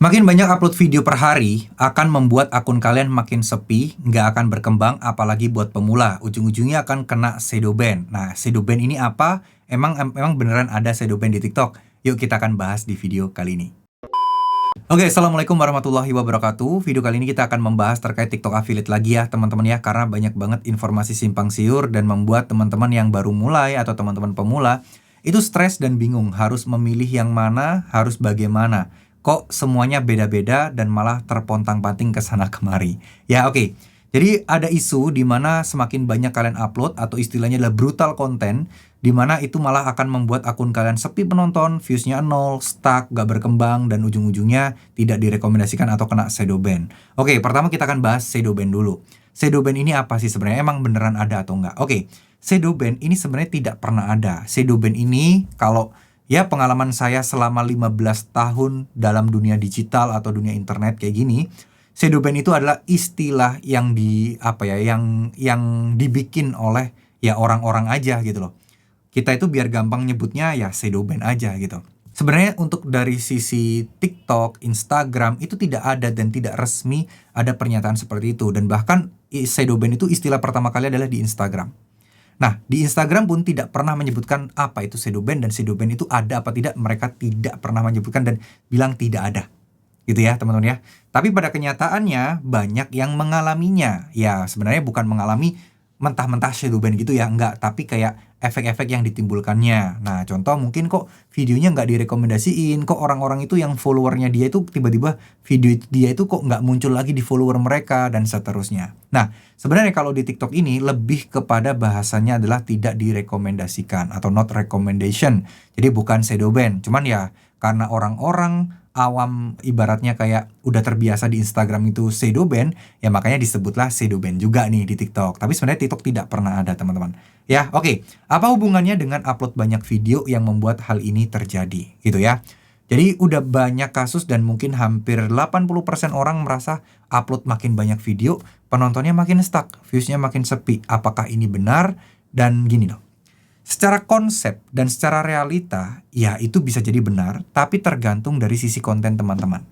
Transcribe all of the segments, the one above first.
Makin banyak upload video per hari akan membuat akun kalian makin sepi, nggak akan berkembang, apalagi buat pemula. Ujung-ujungnya akan kena shadow ban. Nah, shadow ban ini apa? Emang beneran ada shadow ban di TikTok? Yuk kita akan bahas di video kali ini. Oke, Assalamualaikum warahmatullahi wabarakatuh. Video kali ini kita akan membahas terkait TikTok affiliate lagi ya teman-teman ya. Karena banyak banget informasi simpang siur dan membuat teman-teman yang baru mulai atau teman-teman pemula itu stres dan bingung harus memilih yang mana, harus bagaimana. Kok semuanya beda-beda dan malah terpontang-panting ke sana kemari. Ya oke. Jadi ada isu di mana semakin banyak kalian upload atau istilahnya adalah brutal content, di mana itu malah akan membuat akun kalian sepi penonton, viewsnya nol, stuck, gak berkembang, dan ujung-ujungnya tidak direkomendasikan atau kena shadow ban. Oke, pertama kita akan bahas shadow ban dulu. Shadow ban ini apa sih sebenarnya? Emang beneran ada atau enggak? Oke, shadow ban ini sebenarnya tidak pernah ada. Shadow ban ini kalau ya pengalaman saya selama 15 tahun dalam dunia digital atau dunia internet kayak gini, shadow ban itu adalah istilah yang yang dibikin oleh ya orang-orang aja gitu loh. Kita itu biar gampang nyebutnya ya shadow ban aja gitu. Sebenarnya untuk dari sisi TikTok, Instagram itu tidak ada dan tidak resmi ada pernyataan seperti itu, dan bahkan shadow ban itu istilah pertama kali adalah di Instagram. Nah, di Instagram pun tidak pernah menyebutkan apa itu shadow ban, dan shadow ban itu ada apa tidak, mereka tidak pernah menyebutkan dan bilang tidak ada. Gitu ya, teman-teman ya. Tapi pada kenyataannya banyak yang mengalaminya. Ya, sebenarnya bukan mengalami mentah-mentah shadow ban gitu ya, enggak, tapi kayak efek-efek yang ditimbulkannya. Nah, contoh mungkin kok videonya nggak direkomendasiin, kok orang-orang itu yang followernya dia itu tiba-tiba video dia itu kok nggak muncul lagi di follower mereka, dan seterusnya. Nah, sebenarnya kalau di TikTok ini lebih kepada bahasanya adalah tidak direkomendasikan atau not recommendation. Jadi bukan shadow ban, cuman ya karena orang-orang awam ibaratnya kayak udah terbiasa di Instagram itu shadow ban, ya makanya disebutlah shadow ban juga nih di TikTok. Tapi sebenarnya TikTok tidak pernah ada, teman-teman. Ya, oke. Apa hubungannya dengan upload banyak video yang membuat hal ini terjadi, gitu ya? Jadi udah banyak kasus dan mungkin hampir 80% orang merasa upload makin banyak video, penontonnya makin stuck, viewsnya makin sepi. Apakah ini benar? Dan gini loh. Secara konsep dan secara realita, ya itu bisa jadi benar, tapi tergantung dari sisi konten teman-teman.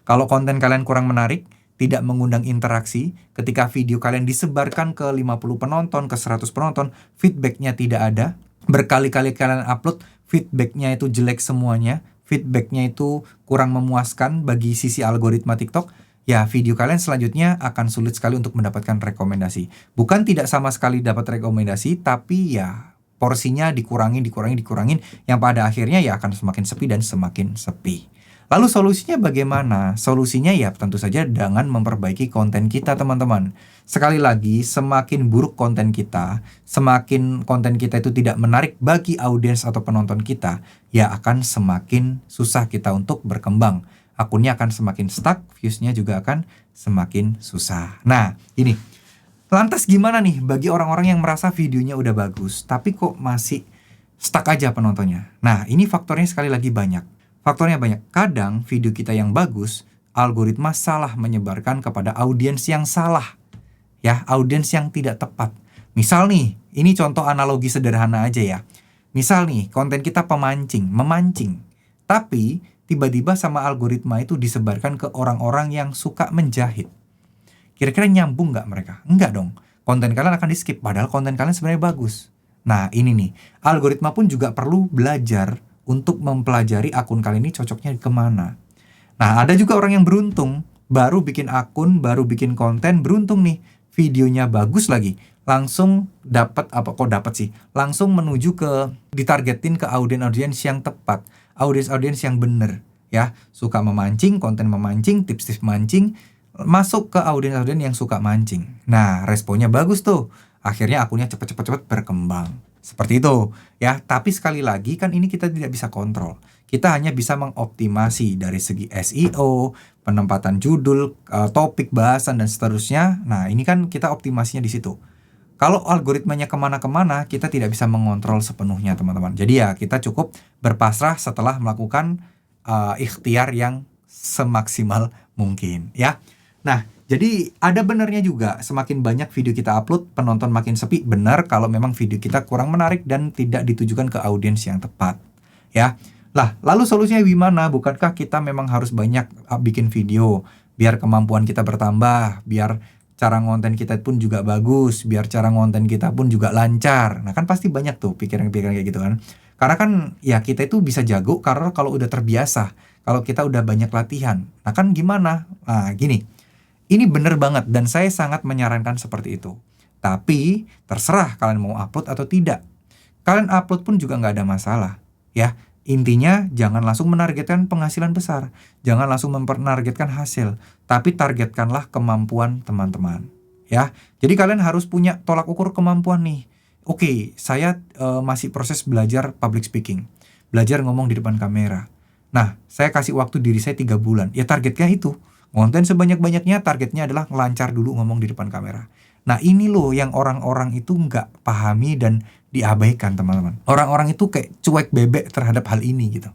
Kalau konten kalian kurang menarik, tidak mengundang interaksi, ketika video kalian disebarkan ke 50 penonton, ke 100 penonton, feedbacknya tidak ada, berkali-kali kalian upload, feedbacknya itu jelek semuanya, feedbacknya itu kurang memuaskan bagi sisi algoritma TikTok, ya video kalian selanjutnya akan sulit sekali untuk mendapatkan rekomendasi. Bukan tidak sama sekali dapat rekomendasi, tapi ya porsinya dikurangin, yang pada akhirnya ya akan semakin sepi dan semakin sepi. Lalu solusinya bagaimana? Solusinya ya tentu saja dengan memperbaiki konten kita, teman-teman. Sekali lagi, semakin buruk konten kita, semakin konten kita itu tidak menarik bagi audiens atau penonton kita, ya akan semakin susah kita untuk berkembang. Akunnya akan semakin stuck, viewsnya juga akan semakin susah. Nah, ini. Lantas gimana nih bagi orang-orang yang merasa videonya udah bagus, tapi kok masih stuck aja penontonnya? Nah, ini faktornya sekali lagi banyak. Faktornya banyak. Kadang video kita yang bagus, algoritma salah menyebarkan kepada audiens yang salah. Ya, audiens yang tidak tepat. Misal nih, ini contoh analogi sederhana aja ya. Misal nih, konten kita memancing. Tapi, tiba-tiba sama algoritma itu disebarkan ke orang-orang yang suka menjahit. Kira-kira nyambung nggak mereka? Enggak dong. Konten kalian akan di-skip, padahal konten kalian sebenarnya bagus. Nah, ini nih. Algoritma pun juga perlu belajar untuk mempelajari akun kalian ini cocoknya kemana. Nah, ada juga orang yang beruntung. Baru bikin akun, baru bikin konten, beruntung nih. Videonya bagus lagi. Langsung langsung menuju ke, ditargetin ke audiens-audiens yang tepat. Audiens-audiens yang bener. Ya, suka memancing, konten memancing, tips-tips mancing, masuk ke audiens-audiens yang suka mancing. Nah, responnya bagus tuh. Akhirnya akunnya cepet-cepet berkembang. Seperti itu, ya. Tapi sekali lagi kan ini kita tidak bisa kontrol. Kita hanya bisa mengoptimasi dari segi SEO, penempatan judul, topik, bahasan, dan seterusnya. Nah, ini kan kita optimasinya di situ. Kalau algoritmanya kemana-kemana, kita tidak bisa mengontrol sepenuhnya, teman-teman. Jadi ya, kita cukup berpasrah setelah melakukan ikhtiar yang semaksimal mungkin, ya. Nah, jadi ada benernya juga, semakin banyak video kita upload, penonton makin sepi. Benar kalau memang video kita kurang menarik dan tidak ditujukan ke audiens yang tepat. Ya, Lah, lalu solusinya gimana? Bukankah kita memang harus banyak bikin video biar kemampuan kita bertambah, biar cara ngonten kita pun juga bagus, biar cara ngonten kita pun juga lancar. Nah, kan pasti banyak tuh pikiran-pikiran kayak gitu kan. Karena kan ya kita itu bisa jago karena kalau udah terbiasa, kalau kita udah banyak latihan. Nah, kan gimana? Nah, gini. Ini bener banget dan saya sangat menyarankan seperti itu. Tapi terserah kalian mau upload atau tidak. Kalian upload pun juga nggak ada masalah, ya. Intinya jangan langsung menargetkan penghasilan besar, jangan langsung menargetkan hasil, tapi targetkanlah kemampuan teman-teman, ya. Jadi kalian harus punya tolak ukur kemampuan nih. Oke, saya masih proses belajar public speaking, belajar ngomong di depan kamera. Nah, saya kasih waktu diri saya 3 bulan. Ya targetnya itu, konten sebanyak-banyaknya, targetnya adalah ngelancar dulu ngomong di depan kamera. Nah ini loh yang orang-orang itu nggak pahami dan diabaikan teman-teman. Orang-orang itu kayak cuek bebek terhadap hal ini gitu.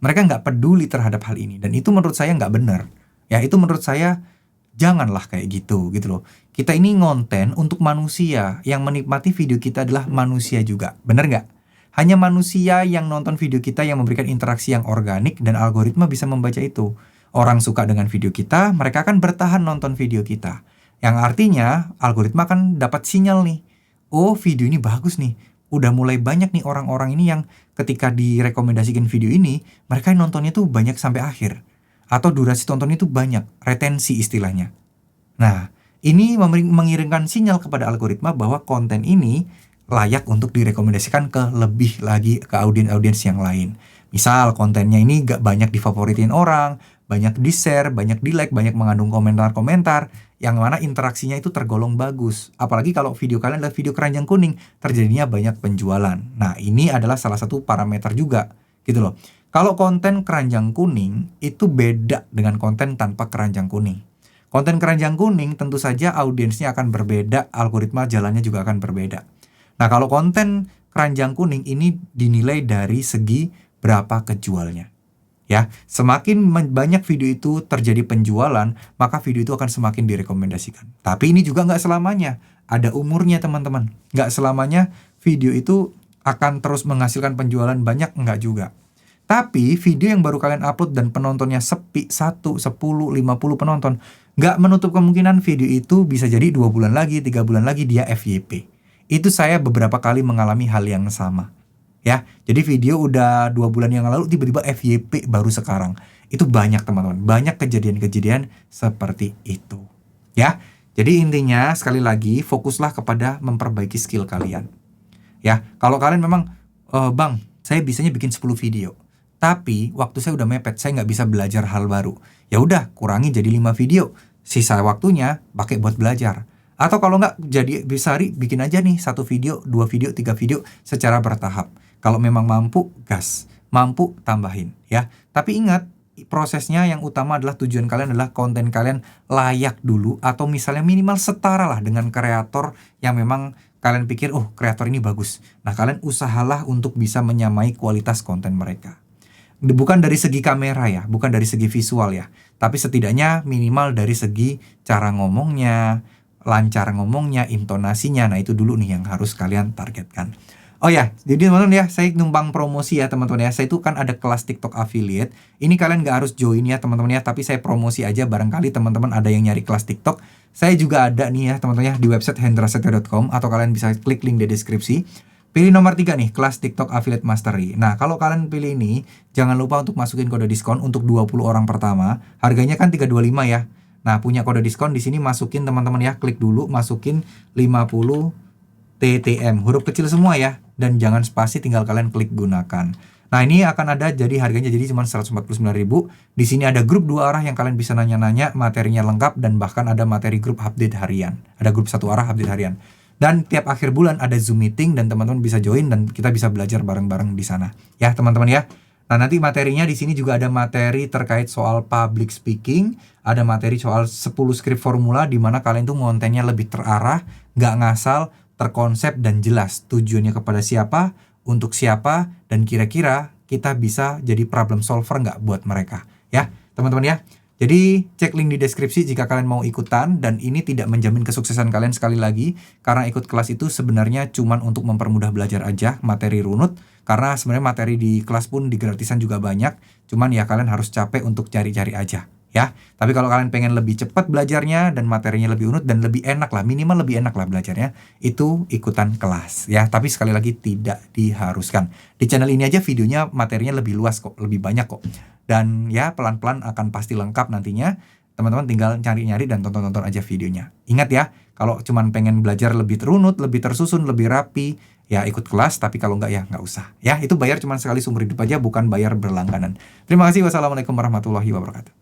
Mereka nggak peduli terhadap hal ini. Dan itu menurut saya nggak benar. Ya itu menurut saya janganlah kayak gitu loh. Kita ini ngonten untuk manusia. Yang menikmati video kita adalah manusia juga. Benar nggak? Hanya manusia yang nonton video kita yang memberikan interaksi yang organik dan algoritma bisa membaca itu. Orang suka dengan video kita, mereka akan bertahan nonton video kita. Yang artinya algoritma akan dapat sinyal nih. Oh, video ini bagus nih. Udah mulai banyak nih orang-orang ini yang ketika direkomendasikan video ini, mereka nontonnya tuh banyak sampai akhir. Atau durasi tontonnya tuh banyak, retensi istilahnya. Nah, ini mengirimkan sinyal kepada algoritma bahwa konten ini layak untuk direkomendasikan ke lebih lagi ke audiens-audiens yang lain. Misal kontennya ini gak banyak difavoritin orang, banyak di-share, banyak di-like, banyak mengandung komentar-komentar, yang mana interaksinya itu tergolong bagus. Apalagi kalau video kalian adalah video keranjang kuning, terjadinya banyak penjualan. Nah, ini adalah salah satu parameter juga, gitu loh. Kalau konten keranjang kuning, itu beda dengan konten tanpa keranjang kuning. Konten keranjang kuning tentu saja audiensnya akan berbeda, algoritma jalannya juga akan berbeda. Nah, kalau konten keranjang kuning ini dinilai dari segi berapa kejualnya. Ya, semakin banyak video itu terjadi penjualan, maka video itu akan semakin direkomendasikan. Tapi ini juga nggak selamanya. Ada umurnya teman-teman. Nggak selamanya video itu akan terus menghasilkan penjualan banyak, nggak juga. Tapi video yang baru kalian upload dan penontonnya sepi, 1, 10, 50 penonton, nggak menutup kemungkinan video itu bisa jadi 2 bulan lagi, 3 bulan lagi dia FYP. Itu saya beberapa kali mengalami hal yang sama. Ya, jadi video udah 2 bulan yang lalu tiba-tiba FYP baru sekarang. Itu banyak teman-teman, banyak kejadian-kejadian seperti itu. Ya, jadi intinya sekali lagi fokuslah kepada memperbaiki skill kalian. Ya, kalau kalian memang, Bang, saya bisanya bikin 10 video. Tapi waktu saya udah mepet, saya nggak bisa belajar hal baru. Ya udah, kurangi jadi 5 video. Sisa waktunya pakai buat belajar. Atau kalau nggak jadi bisa bikin aja nih 1 video, 2 video, 3 video secara bertahap. Kalau memang mampu, gas. Mampu, tambahin. Ya. Tapi ingat, prosesnya yang utama adalah tujuan kalian adalah konten kalian layak dulu. Atau misalnya minimal setara lah dengan kreator yang memang kalian pikir, oh kreator ini bagus. Nah kalian usahalah untuk bisa menyamai kualitas konten mereka. Bukan dari segi kamera ya, bukan dari segi visual ya. Tapi setidaknya minimal dari segi cara ngomongnya, lancar ngomongnya, intonasinya. Nah itu dulu nih yang harus kalian targetkan. Oh ya, jadi teman-teman ya, saya numpang promosi ya teman-teman ya. Saya itu kan ada kelas TikTok affiliate. Ini kalian gak harus join ya teman-teman ya, tapi saya promosi aja barangkali teman-teman ada yang nyari kelas TikTok. Saya juga ada nih ya teman-teman ya di website hendrasetio.com atau kalian bisa klik link di deskripsi. Pilih nomor 3 nih, kelas TikTok Affiliate Mastery. Nah, kalau kalian pilih ini, jangan lupa untuk masukin kode diskon untuk 20 orang pertama. Harganya kan 325 ya. Nah, punya kode diskon di sini masukin teman-teman ya, klik dulu masukin 50 TTM, huruf kecil semua ya, dan jangan spasi, tinggal kalian klik gunakan. Nah ini akan ada, jadi harganya jadi cuma 149.000. Di sini ada grup 2 arah yang kalian bisa nanya-nanya, materinya lengkap, dan bahkan ada materi grup update harian. Ada grup 1 arah update harian. Dan tiap akhir bulan ada Zoom meeting dan teman-teman bisa join dan kita bisa belajar bareng-bareng di sana. Ya teman-teman ya. Nah nanti materinya di sini juga ada materi terkait soal public speaking, ada materi soal 10 skrip formula di mana kalian tuh kontennya lebih terarah, nggak ngasal, terkonsep dan jelas tujuannya kepada siapa, untuk siapa, dan kira-kira kita bisa jadi problem solver nggak buat mereka. Ya, teman-teman ya. Jadi cek link di deskripsi jika kalian mau ikutan, dan ini tidak menjamin kesuksesan kalian sekali lagi, karena ikut kelas itu sebenarnya cuman untuk mempermudah belajar aja materi runut, karena sebenarnya materi di kelas pun di gratisan juga banyak, cuman ya kalian harus capek untuk cari-cari aja ya. Tapi kalau kalian pengen lebih cepat belajarnya dan materinya lebih runut dan lebih enak lah, minimal lebih enak lah belajarnya, itu ikutan kelas ya. Tapi sekali lagi tidak diharuskan. Di channel ini aja videonya materinya lebih luas kok, lebih banyak kok. Dan ya pelan-pelan akan pasti lengkap nantinya. Teman-teman tinggal nyari-nyari dan tonton-tonton aja videonya. Ingat ya, kalau cuman pengen belajar lebih terunut, lebih tersusun, lebih rapi, ya ikut kelas. Tapi kalau enggak ya nggak usah. Ya, itu bayar cuman sekali seumur hidup aja, bukan bayar berlangganan. Terima kasih. Wassalamualaikum warahmatullahi wabarakatuh.